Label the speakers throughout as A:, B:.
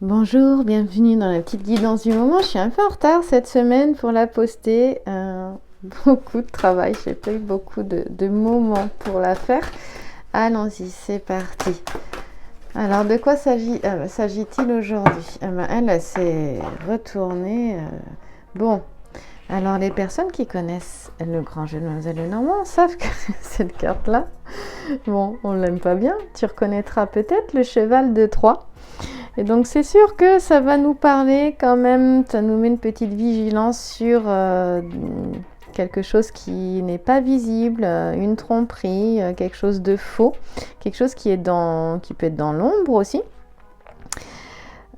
A: Bonjour, bienvenue dans la petite guidance du moment. Je suis un peu en retard cette semaine pour la poster. Beaucoup de travail, j'ai pas eu beaucoup de moments pour la faire. Allons-y, c'est parti. Alors, de quoi s'agit-il aujourd'hui? Elle s'est retournée. Bon, alors les personnes qui connaissent le grand jeu de Mademoiselle Lenormand savent que cette carte-là, bon, on l'aime pas bien. Tu reconnaîtras peut-être le cheval de Troie. Et donc c'est sûr que ça va nous parler quand même, ça nous met une petite vigilance sur quelque chose qui n'est pas visible, une tromperie, quelque chose de faux, quelque chose qui peut être dans l'ombre aussi,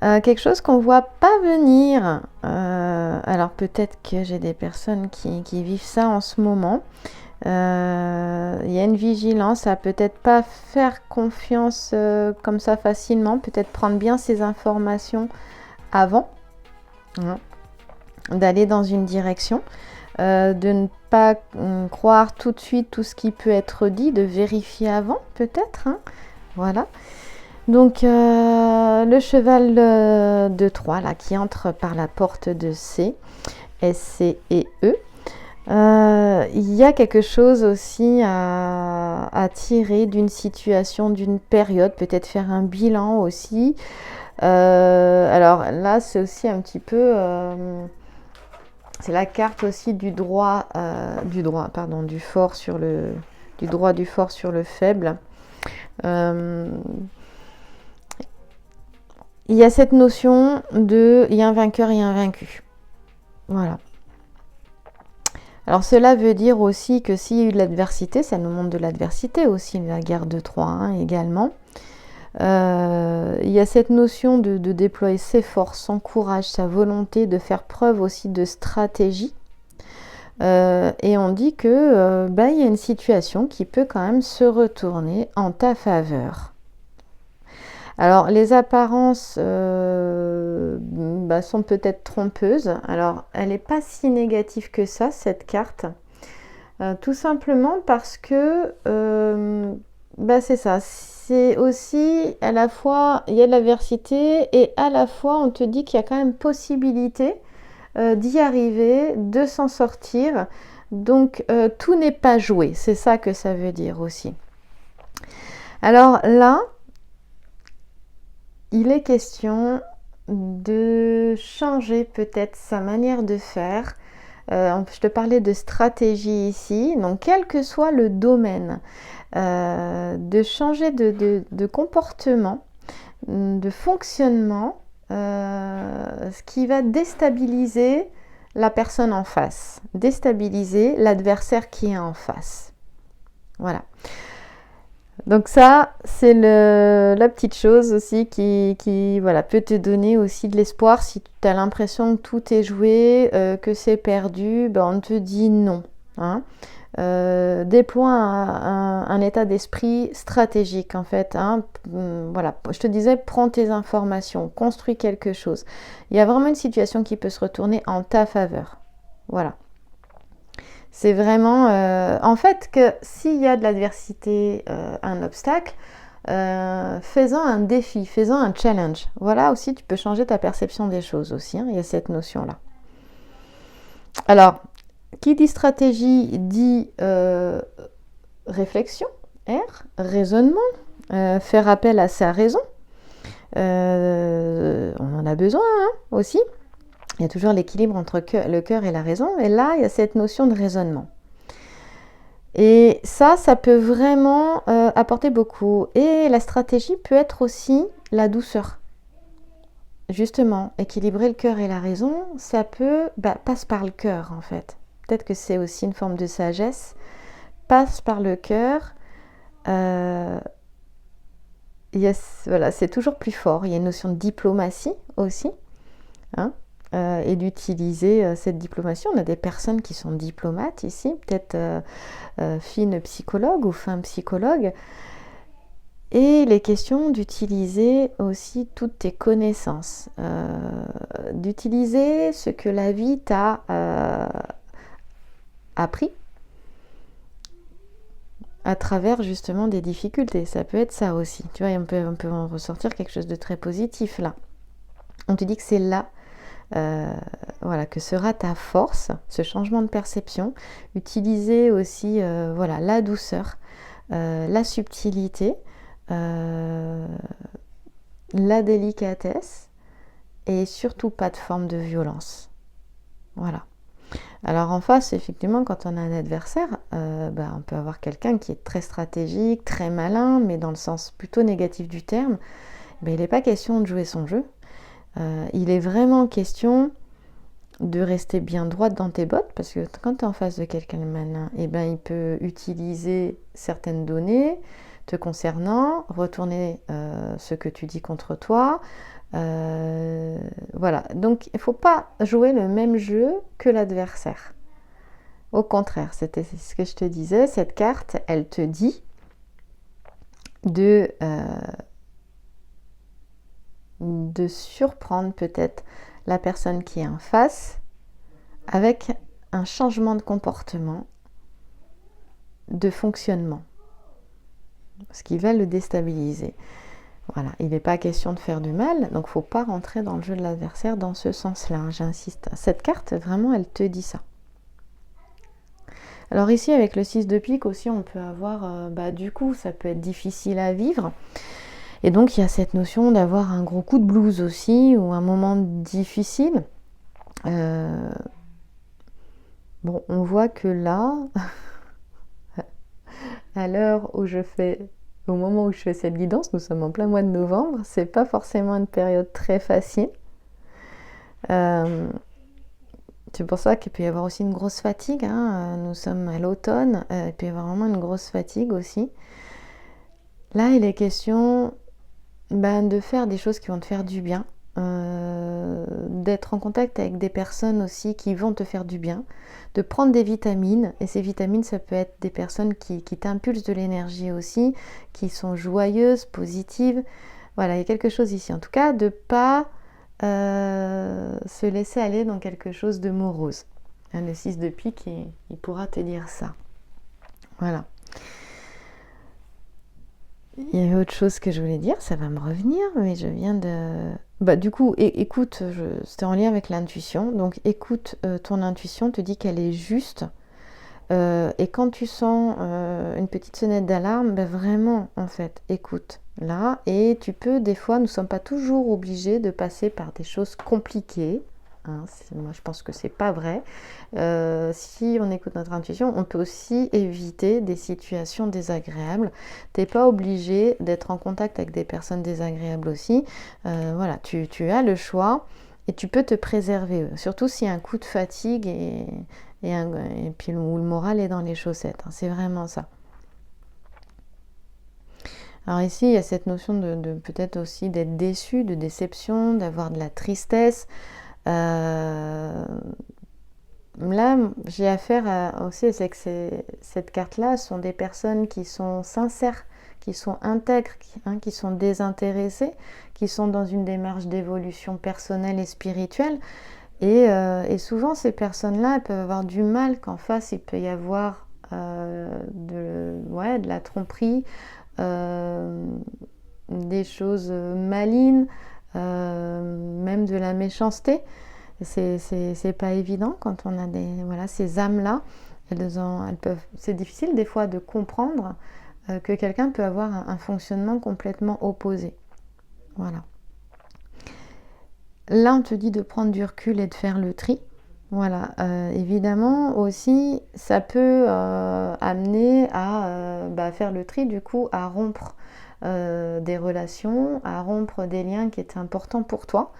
A: quelque chose qu'on ne voit pas venir. Alors peut-être que j'ai des personnes qui vivent ça en ce moment. Il y a une vigilance à peut-être pas faire confiance comme ça facilement, peut-être prendre bien ces informations avant hein, d'aller dans une direction, de ne pas croire tout de suite tout ce qui peut être dit, de vérifier avant peut-être. Voilà. Donc le cheval de Troie là, qui entre par la porte de C, S, C et E. Il y a quelque chose aussi à tirer d'une situation, d'une période, peut-être faire un bilan aussi. Alors là, c'est aussi un petit peu, c'est la carte aussi du droit, du fort sur du droit du fort sur le faible. Il y a cette notion il y a un vainqueur et un vaincu. Voilà. Alors cela veut dire aussi que s'il y a eu de l'adversité, ça nous montre de l'adversité aussi, la guerre de Troie également. Il y a cette notion de déployer ses forces, son courage, sa volonté, de faire preuve aussi de stratégie. Et on dit que il y a une situation qui peut quand même se retourner en ta faveur. Alors les apparences sont peut-être trompeuses. Alors elle n'est pas si négative que ça, cette carte. Tout simplement parce que c'est ça. C'est aussi à la fois, il y a de l'adversité et à la fois on te dit qu'il y a quand même possibilité d'y arriver, de s'en sortir. Donc tout n'est pas joué. C'est ça que ça veut dire aussi. Alors là, il est question de changer peut-être sa manière de faire. Je te parlais de stratégie ici, donc quel que soit le domaine, de changer de comportement, de fonctionnement, ce qui va déstabiliser la personne en face, déstabiliser l'adversaire qui est en face. Voilà. Donc ça, c'est la petite chose aussi qui peut te donner aussi de l'espoir. Si tu as l'impression que tout est joué, que c'est perdu, on te dit non. Déploie un état d'esprit stratégique en fait. Voilà, je te disais, prends tes informations, construis quelque chose. Il y a vraiment une situation qui peut se retourner en ta faveur. Voilà. C'est vraiment, en fait, que s'il y a de l'adversité, un obstacle, fais-en un défi, fais-en un challenge. Voilà aussi, tu peux changer ta perception des choses aussi. Il y a cette notion-là. Alors, qui dit stratégie dit réflexion, R, raisonnement, faire appel à sa raison. On en a besoin aussi. Il y a toujours l'équilibre entre le cœur et la raison. Et là, il y a cette notion de raisonnement. Et ça peut vraiment apporter beaucoup. Et la stratégie peut être aussi la douceur. Justement, équilibrer le cœur et la raison, ça passe par le cœur en fait. Peut-être que c'est aussi une forme de sagesse. Passe par le cœur. C'est toujours plus fort. Il y a une notion de diplomatie aussi. Et d'utiliser cette diplomatie. On a des personnes qui sont diplomates ici, peut-être fines psychologues ou fins psychologues. Et il est question d'utiliser aussi toutes tes connaissances, d'utiliser ce que la vie t'a appris à travers justement des difficultés. Ça peut être ça aussi. Tu vois, on peut en ressortir quelque chose de très positif là. On te dit que c'est là voilà, que sera ta force, ce changement de perception. Utiliser aussi voilà, la douceur, la subtilité, la délicatesse et surtout pas de forme de violence. Voilà. Alors en face, effectivement, quand on a un adversaire, on peut avoir quelqu'un qui est très stratégique, très malin, mais dans le sens plutôt négatif du terme. Il n'est pas question de jouer son jeu. Il est vraiment question de rester bien droite dans tes bottes, parce que quand tu es en face de quelqu'un de malin, il peut utiliser certaines données te concernant, retourner ce que tu dis contre toi. Voilà, donc il ne faut pas jouer le même jeu que l'adversaire. Au contraire, c'était ce que je te disais, cette carte, elle te dit de surprendre peut-être la personne qui est en face avec un changement de comportement, de fonctionnement, ce qui va le déstabiliser. Voilà, il n'est pas question de faire du mal, donc il ne faut pas rentrer dans le jeu de l'adversaire dans ce sens-là, j'insiste. Cette carte, vraiment, elle te dit ça. Alors ici, avec le 6 de pique aussi, on peut avoir, du coup, ça peut être difficile à vivre. Et donc, il y a cette notion d'avoir un gros coup de blues aussi, ou un moment difficile. Bon, on voit que là, à l'heure où au moment où je fais cette guidance, nous sommes en plein mois de novembre, c'est pas forcément une période très facile. C'est pour ça qu'il peut y avoir aussi une grosse fatigue, hein. Nous sommes à l'automne, il peut y avoir vraiment une grosse fatigue aussi. Là, il est question de faire des choses qui vont te faire du bien, d'être en contact avec des personnes aussi qui vont te faire du bien, de prendre des vitamines, et ces vitamines, ça peut être des personnes qui t'impulsent de l'énergie aussi, qui sont joyeuses, positives. Voilà, il y a quelque chose ici. En tout cas, de ne pas se laisser aller dans quelque chose de morose. Le 6 de pique, il pourra te dire ça. Voilà. Il y avait autre chose que je voulais dire, ça va me revenir, mais je viens de... du coup, écoute, c'était en lien avec l'intuition, donc écoute, ton intuition te dit qu'elle est juste, et quand tu sens une petite sonnette d'alarme, vraiment, en fait, écoute, là, et tu peux, des fois, nous ne sommes pas toujours obligés de passer par des choses compliquées, hein, moi je pense que c'est pas vrai. Si on écoute notre intuition, on peut aussi éviter des situations désagréables. T'es pas obligé d'être en contact avec des personnes désagréables aussi. Voilà, tu as le choix et tu peux te préserver, surtout s'il y a un coup de fatigue et puis où le moral est dans les chaussettes, hein, c'est vraiment ça. Alors ici, il y a cette notion de peut-être aussi d'être déçu, de déception, d'avoir de la tristesse. Là, j'ai affaire aussi avec cette carte-là, ce sont des personnes qui sont sincères, qui sont intègres, qui sont désintéressées, qui sont dans une démarche d'évolution personnelle et spirituelle. Et souvent, ces personnes-là, elles peuvent avoir du mal qu'en face, il peut y avoir de la tromperie, des choses malines, même de la méchanceté. C'est pas évident quand on a ces âmes-là. C'est difficile des fois de comprendre que quelqu'un peut avoir un fonctionnement complètement opposé. Voilà. Là, on te dit de prendre du recul et de faire le tri. Voilà. Évidemment, aussi, ça peut amener à faire le tri, du coup, à rompre des relations, à rompre des liens qui étaient importants pour toi.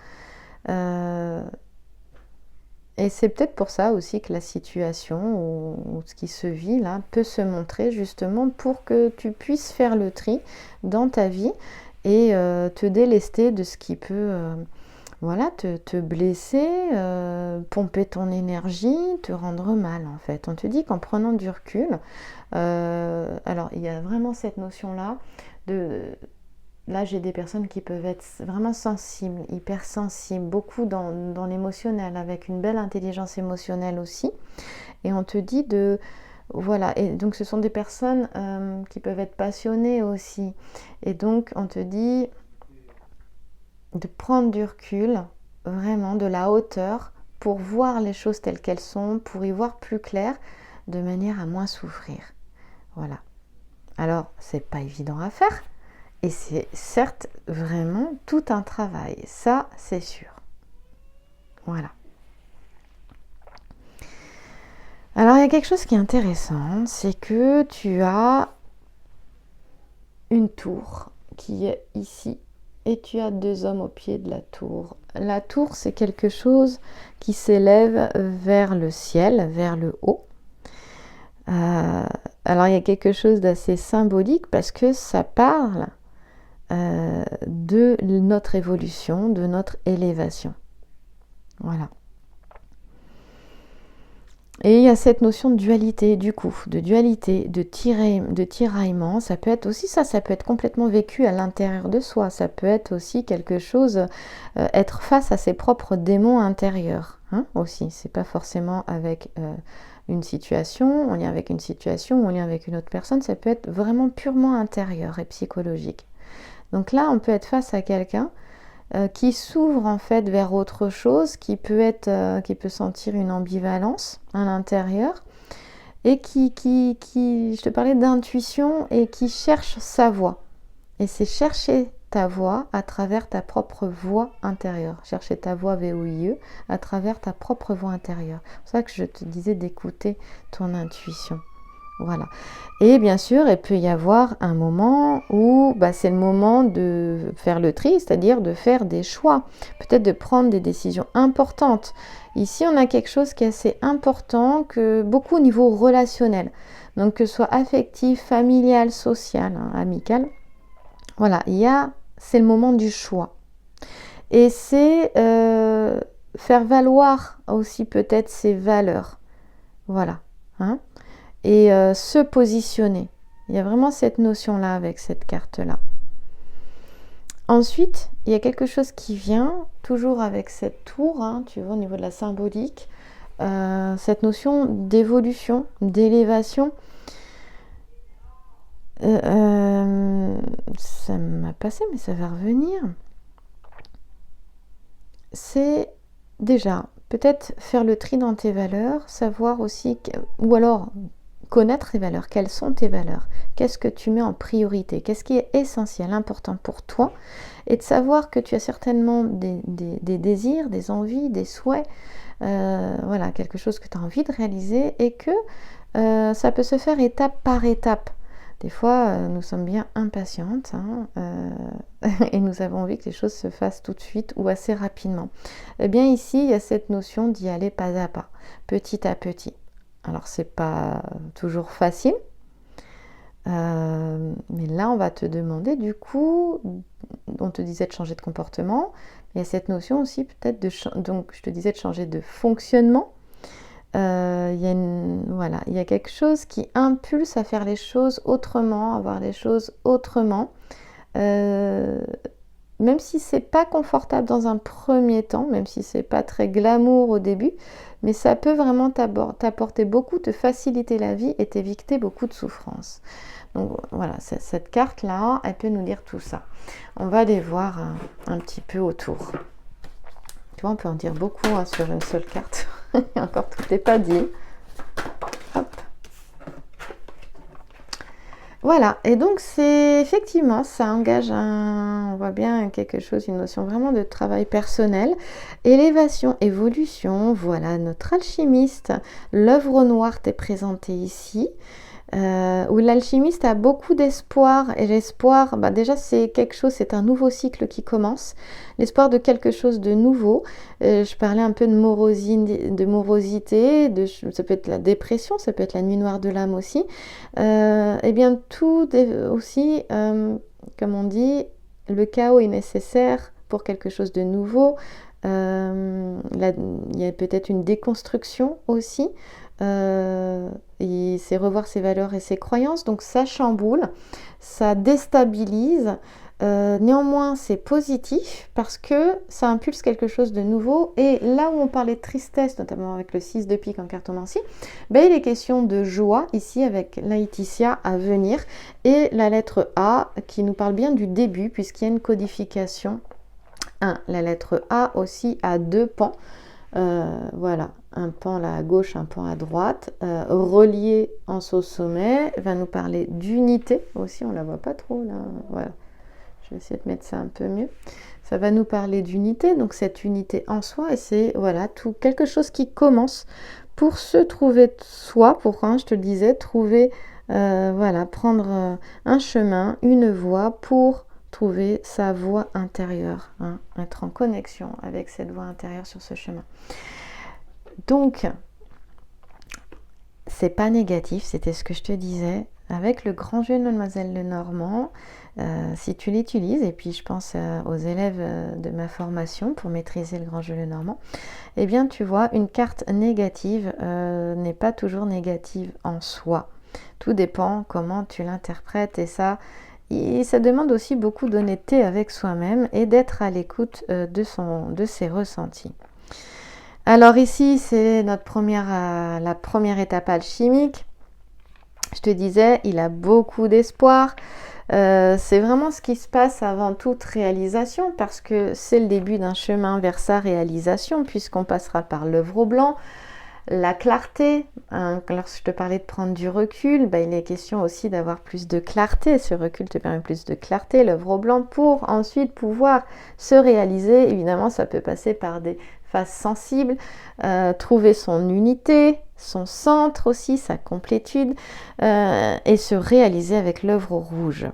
A: Et c'est peut-être pour ça aussi que la situation ou ce qui se vit là peut se montrer justement pour que tu puisses faire le tri dans ta vie et te délester de ce qui peut te blesser, pomper ton énergie, te rendre mal en fait. On te dit qu'en prenant du recul, alors il y a vraiment cette notion-là Là, j'ai des personnes qui peuvent être vraiment sensibles, hypersensibles, beaucoup dans l'émotionnel, avec une belle intelligence émotionnelle aussi. Et on te dit Voilà, et donc ce sont des personnes qui peuvent être passionnées aussi. Et donc, on te dit de prendre du recul, vraiment de la hauteur, pour voir les choses telles qu'elles sont, pour y voir plus clair, de manière à moins souffrir. Voilà. Alors, c'est pas évident à faire, et c'est certes vraiment tout un travail, ça c'est sûr. Voilà. Alors, il y a quelque chose qui est intéressant, c'est que tu as une tour qui est ici, et tu as 2 hommes au pied de la tour. La tour, c'est quelque chose qui s'élève vers le ciel, vers le haut. Alors, il y a quelque chose d'assez symbolique parce que ça parle de notre évolution, de notre élévation. Voilà. Et il y a cette notion de dualité, du coup, de dualité, de tiraillement. Ça peut être aussi ça peut être complètement vécu à l'intérieur de soi. Ça peut être aussi quelque chose, être face à ses propres démons intérieurs, hein, aussi. C'est pas forcément avec une situation, en lien avec une situation ou en lien avec une autre personne. Ça peut être vraiment purement intérieur et psychologique. Donc là, on peut être face à quelqu'un qui s'ouvre en fait vers autre chose, qui peut sentir une ambivalence à l'intérieur et qui, je te parlais d'intuition et qui cherche sa voie. Et c'est chercher ta voie à travers ta propre voie intérieure. Chercher ta voie VOIE à travers ta propre voie intérieure. C'est pour ça que je te disais d'écouter ton intuition. Voilà. Et bien sûr, il peut y avoir un moment où c'est le moment de faire le tri, c'est-à-dire de faire des choix, peut-être de prendre des décisions importantes. Ici, on a quelque chose qui est assez important, que beaucoup au niveau relationnel, donc que ce soit affectif, familial, social, hein, amical. Voilà, c'est le moment du choix. Et c'est faire valoir aussi peut-être ses valeurs. Voilà. Hein, et se positionner. Il y a vraiment cette notion-là avec cette carte-là. Ensuite, il y a quelque chose qui vient, toujours avec cette tour, hein, tu vois, au niveau de la symbolique, cette notion d'évolution, d'élévation. Ça m'a passé, mais ça va revenir. C'est déjà peut-être faire le tri dans tes valeurs, savoir aussi, ou alors connaître tes valeurs, quelles sont tes valeurs, qu'est-ce que tu mets en priorité, qu'est-ce qui est essentiel, important pour toi, et de savoir que tu as certainement des désirs, des envies, des souhaits, voilà, quelque chose que tu as envie de réaliser et que ça peut se faire étape par étape. Des fois, nous sommes bien impatientes et nous avons envie que les choses se fassent tout de suite ou assez rapidement. Eh bien ici, il y a cette notion d'y aller pas à pas, petit à petit. Alors, c'est pas toujours facile, mais là, on va te demander, du coup, on te disait de changer de comportement, il y a cette notion aussi peut-être donc je te disais de changer de fonctionnement. Il y a quelque chose qui impulse à faire les choses autrement, à voir les choses autrement. Même si c'est pas confortable dans un premier temps, même si c'est pas très glamour au début, mais ça peut vraiment t'apporter beaucoup, te faciliter la vie et t'éviter beaucoup de souffrance. Donc voilà, cette carte-là, elle peut nous dire tout ça. On va aller voir un petit peu autour. Tu vois, on peut en dire beaucoup sur une seule carte. Et encore, tout n'est pas dit. Hop. Voilà, et donc c'est effectivement, ça engage on voit bien quelque chose, une notion vraiment de travail personnel, élévation, évolution, voilà notre alchimiste, l'œuvre noire t'est présentée ici, où l'alchimiste a beaucoup d'espoir, et l'espoir, déjà c'est quelque chose, c'est un nouveau cycle qui commence, l'espoir de quelque chose de nouveau. Je parlais un peu de morosité, ça peut être la dépression, ça peut être la nuit noire de l'âme aussi. Et bien tout aussi, comme on dit, le chaos est nécessaire pour quelque chose de nouveau. Il y a peut-être une déconstruction aussi. Et c'est revoir ses valeurs et ses croyances, donc ça chamboule, ça déstabilise, néanmoins c'est positif parce que ça impulse quelque chose de nouveau. Et là où on parlait de tristesse, notamment avec le 6 de pique en cartomancie, il est question de joie ici avec Laetitia à venir, et la lettre A qui nous parle bien du début puisqu'il y a une codification 1. La lettre A aussi a 2 pans. Voilà, un pan là à gauche, un pan à droite, relié en au sommet, va nous parler d'unité aussi, on la voit pas trop là, voilà, je vais essayer de mettre ça un peu mieux. Ça va nous parler d'unité, donc cette unité en soi, et c'est voilà, tout quelque chose qui commence pour se trouver soi, pour, hein, je te le disais, trouver, voilà, prendre un chemin, une voie pour trouver sa voie intérieure, hein, être en connexion avec cette voie intérieure sur ce chemin. Donc, c'est pas négatif, c'était ce que je te disais. Avec le grand jeu de Mademoiselle Lenormand, si tu l'utilises, et puis je pense aux élèves de ma formation pour maîtriser le grand jeu Lenormand, eh bien tu vois, une carte négative n'est pas toujours négative en soi. Tout dépend comment tu l'interprètes, et ça demande aussi beaucoup d'honnêteté avec soi-même et d'être à l'écoute de ses ressentis. Alors ici, c'est la première étape alchimique. Je te disais, il a beaucoup d'espoir. C'est vraiment ce qui se passe avant toute réalisation, parce que c'est le début d'un chemin vers sa réalisation, puisqu'on passera par l'œuvre au blanc, la clarté. Lorsque je te parlais de prendre du recul, il est question aussi d'avoir plus de clarté. Ce recul te permet plus de clarté, l'œuvre au blanc, pour ensuite pouvoir se réaliser. Évidemment, ça peut passer par des phases sensibles, trouver son unité, son centre aussi, sa complétude, et se réaliser avec l'œuvre rouge.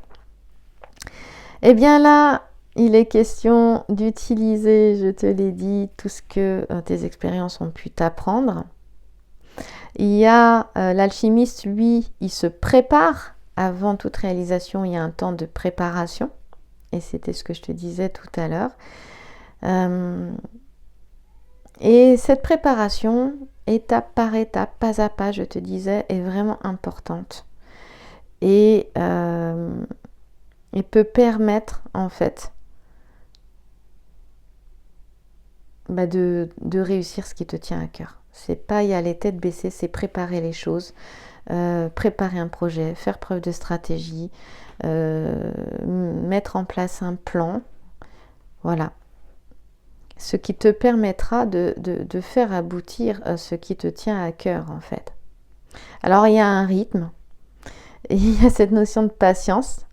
A: Et bien là, il est question d'utiliser, je te l'ai dit, tout ce que tes expériences ont pu t'apprendre. Il y a l'alchimiste, lui, il se prépare. Avant toute réalisation, il y a un temps de préparation. Et c'était ce que je te disais tout à l'heure. Et cette préparation, étape par étape, pas à pas, je te disais, est vraiment importante. Et peut permettre, en fait, de réussir ce qui te tient à cœur. C'est pas y aller tête baissée, c'est préparer les choses, préparer un projet, faire preuve de stratégie, mettre en place un plan, voilà. Ce qui te permettra de faire aboutir ce qui te tient à cœur, en fait. Alors, il y a un rythme, il y a cette notion de patience.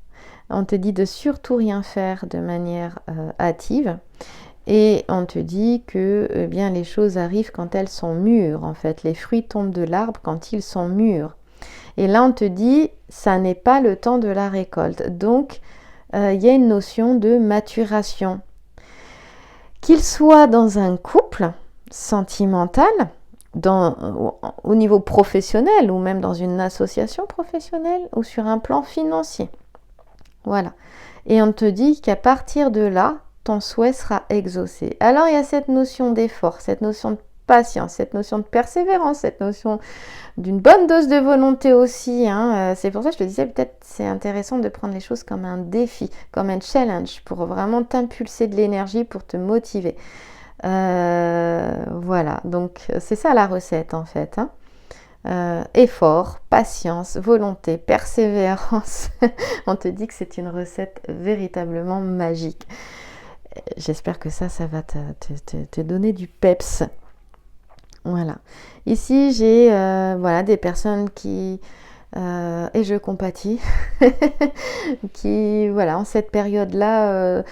A: On te dit de surtout rien faire de manière hâtive. Et on te dit que les choses arrivent quand elles sont mûres, en fait. Les fruits tombent de l'arbre quand ils sont mûrs. Et là, on te dit, ça n'est pas le temps de la récolte. Donc, il y a une notion de maturation. Qu'il soit dans un couple sentimental, au niveau professionnel, ou même dans une association professionnelle, ou sur un plan financier. Voilà. Et on te dit qu'à partir de là, ton souhait sera exaucé. Alors il y a cette notion d'effort, cette notion de patience, cette notion de persévérance, cette notion d'une bonne dose de volonté aussi. C'est pour ça que je te disais, peut-être c'est intéressant de prendre les choses comme un défi, comme un challenge, pour vraiment t'impulser de l'énergie, pour te motiver. Voilà, donc c'est ça la recette en fait. Effort, patience, volonté, persévérance. On te dit que c'est une recette véritablement magique. J'espère que ça va te donner du peps. Voilà. Ici, j'ai des personnes qui, et je compatis, qui, en cette période-là,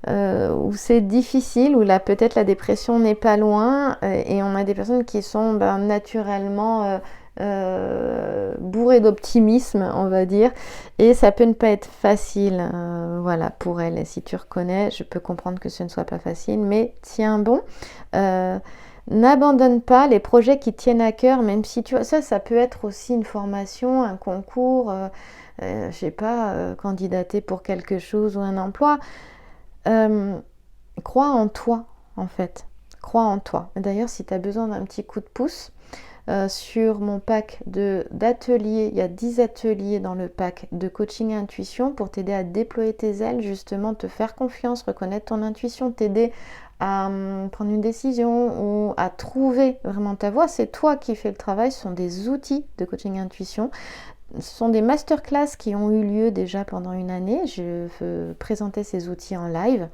A: où c'est difficile, où là, peut-être la dépression n'est pas loin, et on a des personnes qui sont naturellement bourrées d'optimisme, on va dire, et ça peut ne pas être facile, pour elles. Et si tu reconnais, je peux comprendre que ce ne soit pas facile, mais tiens bon, n'abandonne pas les projets qui tiennent à cœur, même si tu vois, ça peut être aussi une formation, un concours, je sais pas, candidater pour quelque chose ou un emploi. Crois en toi, en fait. Crois en toi. D'ailleurs, si tu as besoin d'un petit coup de pouce, sur mon pack d'ateliers, il y a 10 ateliers dans le pack de coaching intuition pour t'aider à déployer tes ailes, justement, te faire confiance, reconnaître ton intuition, t'aider à prendre une décision ou à trouver vraiment ta voie. C'est toi qui fais le travail, ce sont des outils de coaching intuition. Ce sont des masterclass qui ont eu lieu déjà pendant une année. Je veux présenter ces outils en live.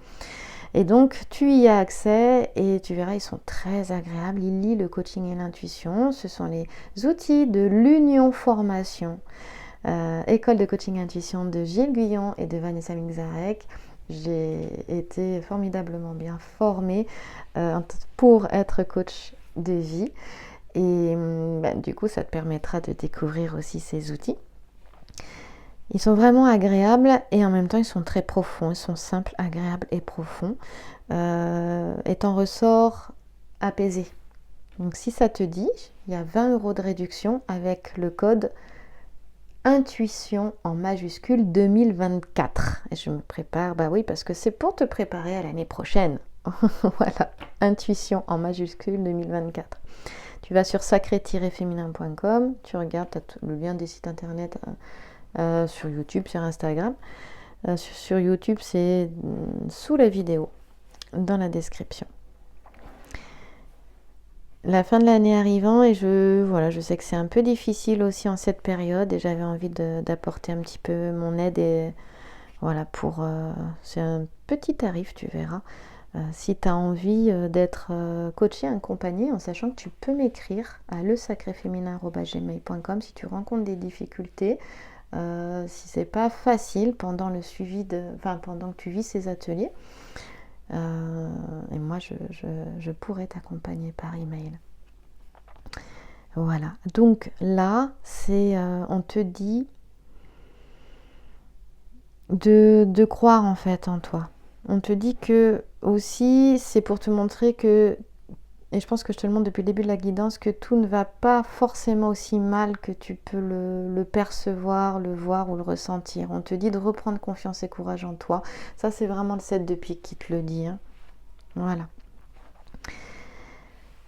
A: Et donc, tu y as accès et tu verras, ils sont très agréables. Ils lient le coaching et l'intuition. Ce sont les outils de l'Union Formation, école de coaching intuition de Gilles Guyon et de Vanessa Mingzarek. J'ai été formidablement bien formée pour être coach de vie. Et du coup, ça te permettra de découvrir aussi ces outils. Ils sont vraiment agréables et en même temps, ils sont très profonds. Ils sont simples, agréables et profonds. Et t'en ressors apaisé. Donc si ça te dit, il y a 20 € de réduction avec le code Intuition en majuscule 2024. Et je me prépare, bah oui, parce que c'est pour te préparer à l'année prochaine. Voilà, Intuition en majuscule 2024. Tu vas sur sacré-féminin.com, tu regardes, tu as le lien des sites internet sur YouTube, sur Instagram. Sur YouTube, c'est sous la vidéo, dans la description. La fin de l'année arrivant et je sais que c'est un peu difficile aussi en cette période et j'avais envie d'apporter un petit peu mon aide et voilà c'est un petit tarif, tu verras. Si tu as envie d'être coaché, accompagné, en sachant que tu peux m'écrire à lesacréféminin@gmail.com si tu rencontres des difficultés, si c'est pas facile pendant le suivi pendant que tu vis ces ateliers. Et moi je pourrais t'accompagner par email. Voilà, donc là c'est on te dit de croire en fait en toi. On te dit que aussi c'est pour te montrer que, et je pense que je te le montre depuis le début de la guidance, que tout ne va pas forcément aussi mal que tu peux le percevoir, le voir ou le ressentir. On te dit de reprendre confiance et courage en toi. Ça c'est vraiment le 7 de pique qui te le dit. Voilà.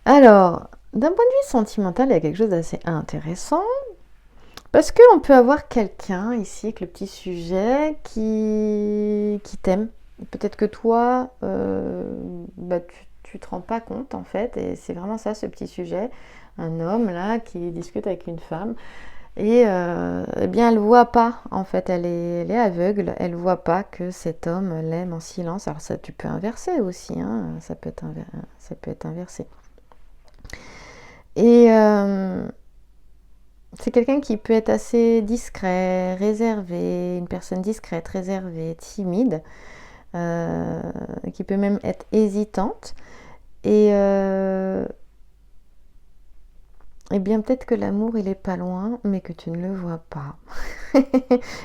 A: Alors, d'un point de vue sentimental, il y a quelque chose d'assez intéressant. Parce qu'on peut avoir quelqu'un ici avec le petit sujet qui t'aime. Peut-être que toi, tu te rends pas compte en fait. Et c'est vraiment ça, ce petit sujet. Un homme là qui discute avec une femme. Et eh bien, elle voit pas en fait. Elle est aveugle. Elle voit pas que cet homme l'aime en silence. Alors ça, tu peux inverser aussi. Ça peut être inversé. Et c'est quelqu'un qui peut être assez discret, réservé, une personne discrète, réservée, timide, qui peut même être hésitante. Et bien peut-être que l'amour il est pas loin, mais que tu ne le vois pas.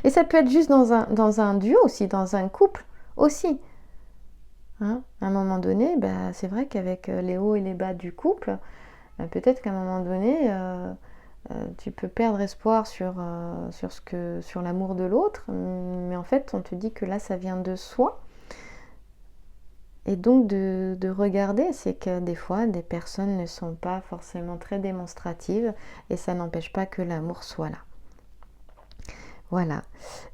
A: Et ça peut être juste dans un duo aussi, dans un couple aussi. À un moment donné, c'est vrai qu'avec les hauts et les bas du couple, peut-être qu'à un moment donné, tu peux perdre espoir sur l'amour de l'autre, mais en fait on te dit que là ça vient de soi. Et donc de regarder, c'est que des fois des personnes ne sont pas forcément très démonstratives et ça n'empêche pas que l'amour soit là. Voilà,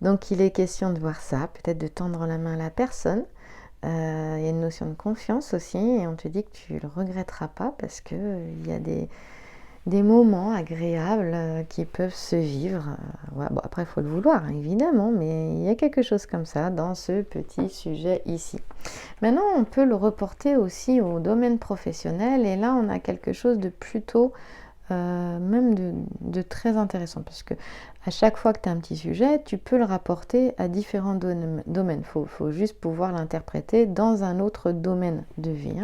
A: donc il est question de voir ça, peut-être de tendre la main à la personne. Il y a une notion de confiance aussi et on te dit que tu ne le regretteras pas parce qu'il y a des moments agréables qui peuvent se vivre. Après, il faut le vouloir, évidemment, mais il y a quelque chose comme ça dans ce petit sujet ici. Maintenant, on peut le reporter aussi au domaine professionnel, et là, on a quelque chose de plutôt, même de très intéressant, parce que à chaque fois que tu as un petit sujet, tu peux le rapporter à différents domaines. Faut juste pouvoir l'interpréter dans un autre domaine de vie.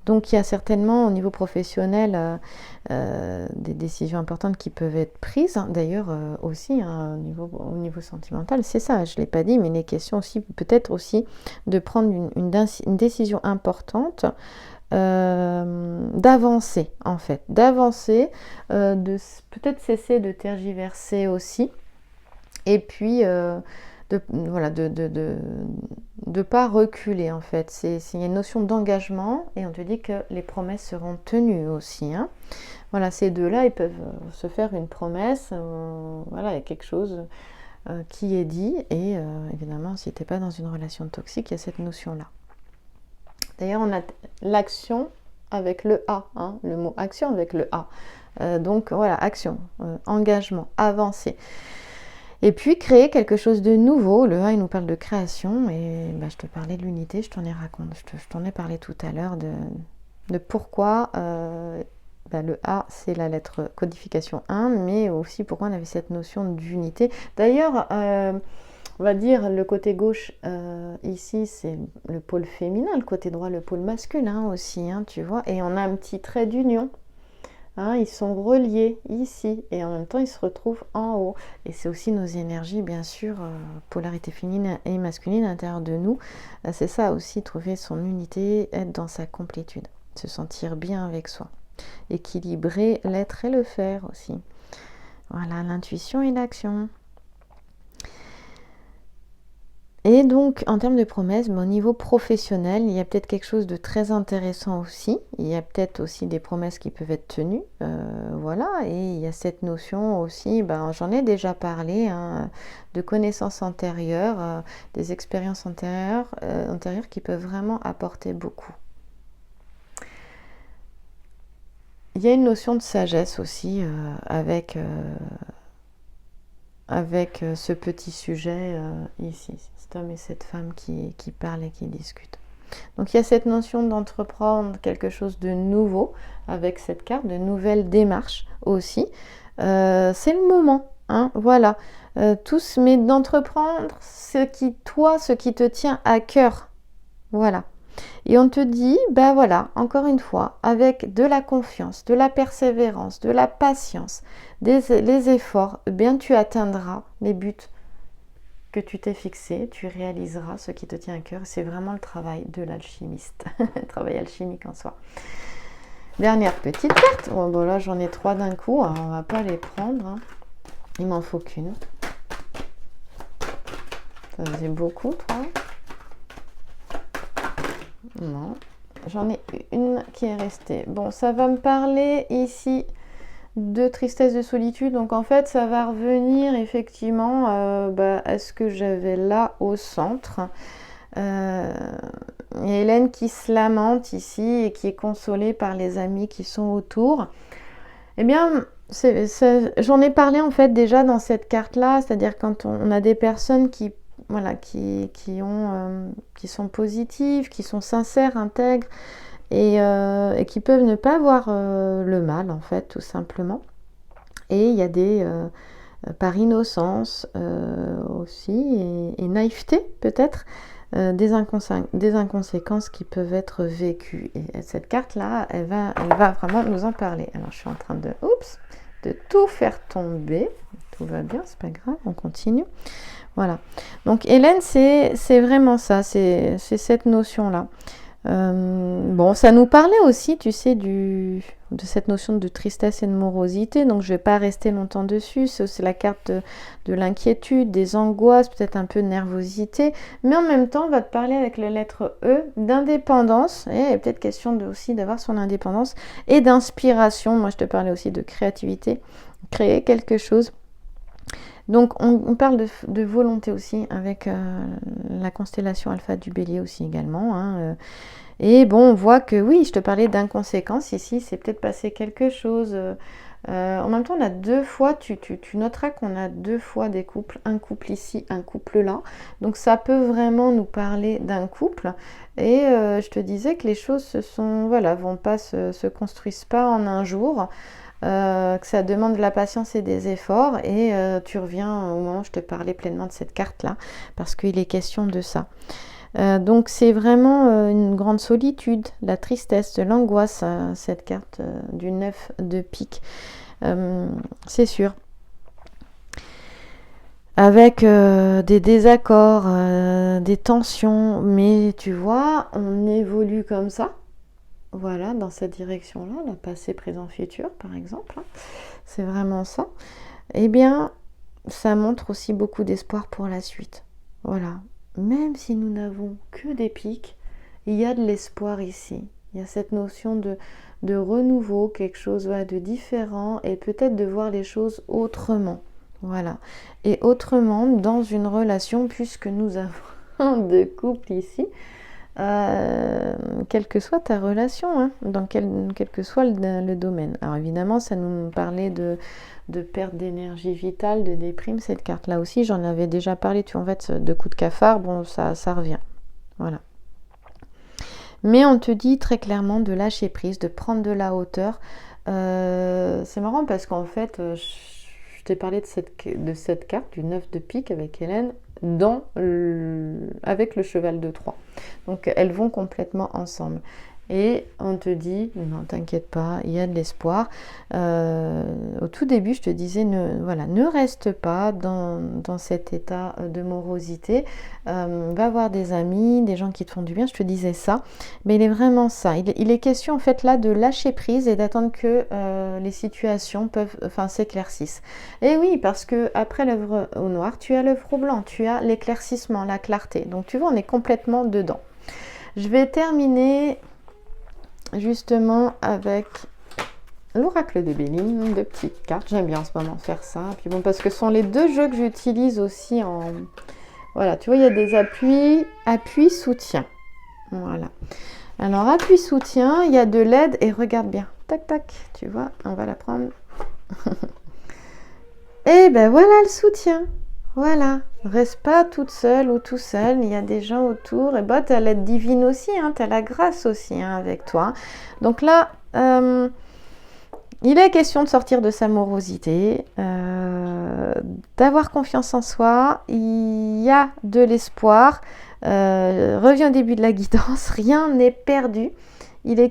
A: Donc il y a certainement au niveau professionnel des décisions importantes qui peuvent être prises. D'ailleurs aussi au niveau sentimental, c'est ça, je ne l'ai pas dit, mais il est question aussi peut-être aussi de prendre une décision importante, d'avancer en fait, de peut-être cesser de tergiverser aussi, et puis de pas reculer en fait. C'est une notion d'engagement et on te dit que les promesses seront tenues aussi. Voilà, ces deux-là, ils peuvent se faire une promesse. Voilà, il y a quelque chose qui est dit et évidemment, si tu n'es pas dans une relation toxique, il y a cette notion-là. D'ailleurs, on a l'action avec le A, le mot action avec le A. Donc voilà, action, engagement, avancer. Et puis créer quelque chose de nouveau. Le 1, il nous parle de création, et je te parlais de l'unité, je t'en ai raconté, je t'en ai parlé tout à l'heure de pourquoi le A, c'est la lettre codification 1, mais aussi pourquoi on avait cette notion d'unité. D'ailleurs, on va dire le côté gauche ici, c'est le pôle féminin, le côté droit, le pôle masculin aussi, hein, tu vois, et on a un petit trait d'union. Hein, ils sont reliés ici et en même temps ils se retrouvent en haut. Et c'est aussi nos énergies, bien sûr, polarité féminine et masculine à l'intérieur de nous. C'est ça aussi, trouver son unité, être dans sa complétude, se sentir bien avec soi. Équilibrer l'être et le faire aussi. Voilà, l'intuition et l'action. Et donc, en termes de promesses, au niveau professionnel, il y a peut-être quelque chose de très intéressant aussi. Il y a peut-être aussi des promesses qui peuvent être tenues. Voilà, et il y a cette notion aussi, j'en ai déjà parlé, hein, de connaissances antérieures, des expériences antérieures qui peuvent vraiment apporter beaucoup. Il y a une notion de sagesse aussi avec ce petit sujet ici, cet homme et cette femme qui parlent et qui discutent. Donc il y a cette notion d'entreprendre quelque chose de nouveau avec cette carte, de nouvelles démarches aussi. C'est le moment, hein, voilà. Tous, mais d'entreprendre ce qui te tient à cœur. Voilà. Et on te dit, voilà, encore une fois, avec de la confiance, de la persévérance, de la patience, les efforts, tu atteindras les buts que tu t'es fixés, tu réaliseras ce qui te tient à cœur. C'est vraiment le travail de l'alchimiste, le travail alchimique en soi. Dernière petite carte. Là, j'en ai 3 d'un coup, alors on va pas les prendre. Hein. Il m'en faut qu'une. Ça faisait beaucoup, 3. Non, j'en ai une qui est restée. Bon, ça va me parler ici de tristesse, de solitude. Donc en fait, ça va revenir effectivement à ce que j'avais là au centre. Il y a Hélène qui se lamente ici et qui est consolée par les amis qui sont autour. Eh bien, j'en ai parlé en fait déjà dans cette carte-là, c'est-à-dire quand on a des personnes qui sont positives, qui sont sincères, intègres et qui peuvent ne pas voir le mal en fait, tout simplement. Et il y a des par innocence aussi et naïveté peut-être des inconséquences qui peuvent être vécues. Et cette carte-là, elle va vraiment nous en parler. Alors je suis en train de tout faire tomber. Tout va bien, c'est pas grave, on continue. Voilà. Donc Hélène, c'est vraiment ça, c'est cette notion-là. Ça nous parlait aussi, tu sais, de cette notion de tristesse et de morosité, donc je vais pas rester longtemps dessus. C'est la carte de l'inquiétude, des angoisses, peut-être un peu de nervosité, mais en même temps, on va te parler avec la lettre E d'indépendance, et peut-être question aussi d'avoir son indépendance, et d'inspiration. Moi, je te parlais aussi de créativité, créer quelque chose. Donc on parle de volonté aussi avec la constellation alpha du bélier aussi également. Hein, et on voit que oui, je te parlais d'inconséquence ici, c'est peut-être passé quelque chose. En même temps, on a 2 fois, tu noteras qu'on a 2 fois des couples, un couple ici, un couple là. Donc ça peut vraiment nous parler d'un couple. Et je te disais que les choses vont pas se construisent pas en un jour. Que ça demande de la patience et des efforts, et tu reviens au moment où je te parlais pleinement de cette carte là parce qu'il est question de ça. Donc c'est vraiment une grande solitude, la tristesse, de l'angoisse, cette carte du 9 de pique, c'est sûr, avec des désaccords, des tensions, mais tu vois, on évolue comme ça. Voilà, dans cette direction-là, le passé, présent, futur, par exemple. C'est vraiment ça. Eh bien, ça montre aussi beaucoup d'espoir pour la suite. Voilà. Même si nous n'avons que des pics, il y a de l'espoir ici. Il y a cette notion de renouveau, quelque chose de différent, et peut-être de voir les choses autrement. Voilà. Et autrement dans une relation, puisque nous avons 2 couples ici. quelle que soit ta relation, hein, dans quel que soit le domaine. Alors évidemment, ça nous parlait de perte d'énergie vitale, de déprime, cette carte-là aussi, j'en avais déjà parlé, tu vois, en fait, de coup de cafard, bon, ça revient. Voilà. Mais on te dit très clairement de lâcher prise, de prendre de la hauteur. C'est marrant parce qu'en fait, je t'ai parlé de cette carte, du 9 de pique avec Hélène, avec le cheval de Troie. Donc elles vont complètement ensemble. Et on te dit, non, t'inquiète pas, il y a de l'espoir. Au tout début, je te disais, ne reste pas dans cet état de morosité. Va voir des amis, des gens qui te font du bien, je te disais ça. Mais il est vraiment ça. Il est question, en fait, là, de lâcher prise et d'attendre que les situations s'éclaircissent. Et oui, parce que après l'œuvre au noir, tu as l'œuvre au blanc, tu as l'éclaircissement, la clarté. Donc, tu vois, on est complètement dedans. Je vais terminer justement avec l'oracle de Béline, de petites cartes. J'aime bien en ce moment faire ça. Puis bon, parce que ce sont les deux jeux que j'utilise aussi en... Voilà, tu vois, il y a des appuis, soutien. Voilà. Alors, appui, soutien, il y a de l'aide et regarde bien. Tac, tac, tu vois, on va la prendre. Et ben voilà le soutien. Voilà, reste pas toute seule ou tout seul, il y a des gens autour, et bah tu as l'aide divine aussi, hein, tu as la grâce aussi hein, avec toi. Donc là, il est question de sortir de sa morosité, d'avoir confiance en soi, il y a de l'espoir, reviens au début de la guidance, rien n'est perdu, il est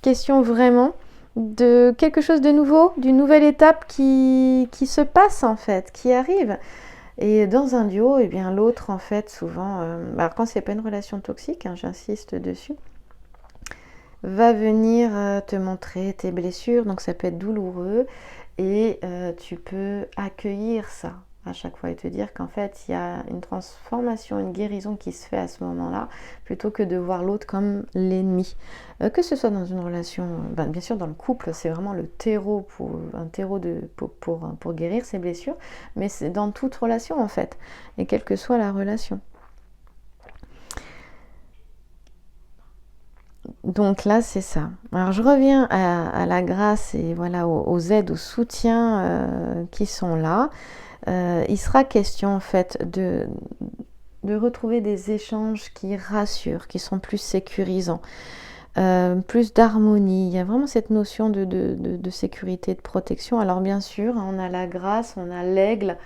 A: question vraiment de quelque chose de nouveau, d'une nouvelle étape qui se passe en fait, qui arrive. Et dans un duo, eh bien l'autre, en fait, souvent, alors quand c'est pas une relation toxique, hein, j'insiste dessus, va venir te montrer tes blessures, donc ça peut être douloureux, et tu peux accueillir ça à chaque fois et te dire qu'en fait, il y a une transformation, une guérison qui se fait à ce moment-là, plutôt que de voir l'autre comme l'ennemi. Que ce soit dans une relation, bien sûr dans le couple, c'est vraiment le terreau, un terreau pour guérir ses blessures, mais c'est dans toute relation en fait, et quelle que soit la relation. Donc là, c'est ça. Alors je reviens à la grâce et voilà aux aides, aux soutiens qui sont là. Il sera question en fait de retrouver des échanges qui rassurent, qui sont plus sécurisants, plus d'harmonie. Il y a vraiment cette notion de sécurité, de protection. Alors bien sûr, on a la grâce, on a l'aigle,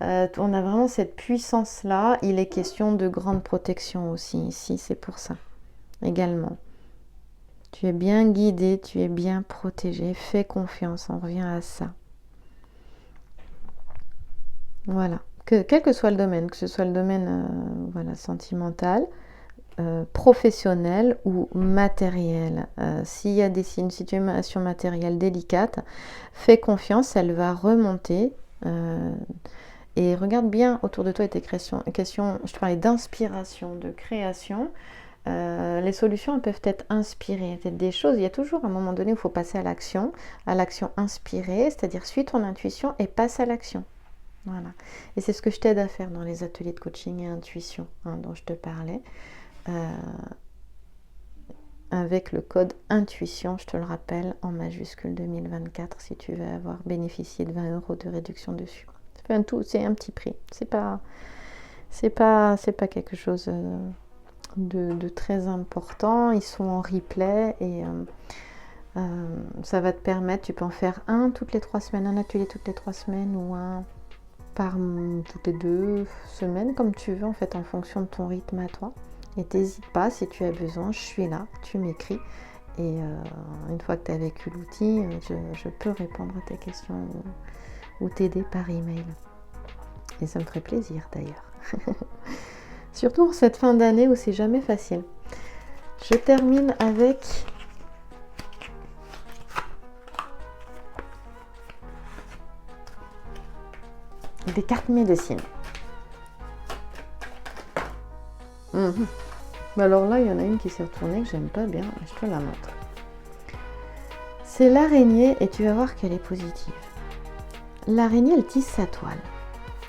A: on a vraiment cette puissance-là. Il est question de grande protection aussi ici, c'est pour ça également. Tu es bien guidé, tu es bien protégé, fais confiance, on revient à ça. Voilà, quel que soit le domaine, que ce soit le domaine sentimental, professionnel ou matériel. S'il y a une situation matérielle délicate, fais confiance, elle va remonter. Et regarde bien autour de toi et tes questions. Je te parlais d'inspiration, de création. Les solutions elles peuvent être inspirées, peut-être des choses. Il y a toujours un moment donné où il faut passer à l'action inspirée, c'est-à-dire suis ton intuition et passe à l'action. Voilà. Et c'est ce que je t'aide à faire dans les ateliers de coaching et intuition dont je te parlais. Avec le code intuition, je te le rappelle, en majuscule 2024, si tu veux avoir bénéficié de 20 € de réduction dessus. C'est un petit prix. C'est pas quelque chose de très important. Ils sont en replay et ça va te permettre, tu peux en faire un toutes les 3 semaines, un atelier toutes les 3 semaines ou un toutes les 2 semaines, comme tu veux en fait, en fonction de ton rythme à toi. Et t'hésites pas, si tu as besoin, je suis là, tu m'écris. Et une fois que tu as vécu l'outil, je peux répondre à tes questions ou t'aider par email. Et ça me ferait plaisir d'ailleurs. Surtout en cette fin d'année où c'est jamais facile. Je termine avec des cartes médecine. Alors là, il y en a une qui s'est retournée que j'aime pas bien. Je te la montre. C'est l'araignée et tu vas voir qu'elle est positive. L'araignée, elle tisse sa toile.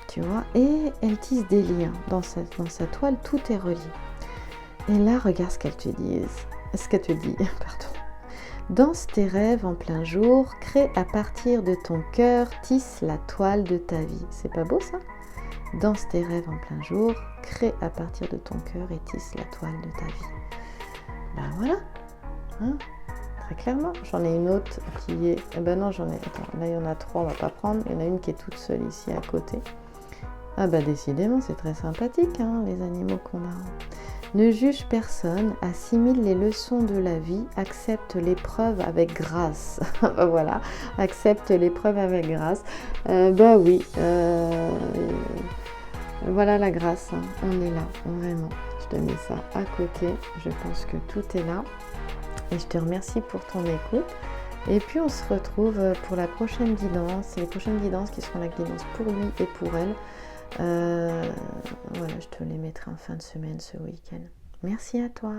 A: Tu vois, et elle tisse des liens. Dans sa toile, tout est relié. Et là, regarde ce qu'elle te dit. Pardon. Danse tes rêves en plein jour, crée à partir de ton cœur, tisse la toile de ta vie. C'est pas beau ça? Danse tes rêves en plein jour, crée à partir de ton cœur et tisse la toile de ta vie. Ben voilà, hein, très clairement. J'en ai une autre qui est... Eh ben non, j'en ai... Attends, là il y en a trois, on va pas prendre. Il y en a une qui est toute seule ici à côté. Ah bah décidément, c'est très sympathique, hein, les animaux qu'on a. Ne juge personne, assimile les leçons de la vie, accepte l'épreuve avec grâce. Voilà, accepte l'épreuve avec grâce. Bah oui, voilà la grâce, hein. On est là, vraiment. Je te mets ça à côté, je pense que tout est là. Et je te remercie pour ton écoute. Et puis on se retrouve pour la prochaine guidance, les prochaines guidances qui seront la guidance pour lui et pour elle. Voilà, je te les mettrai en fin de semaine ce week-end. Merci à toi.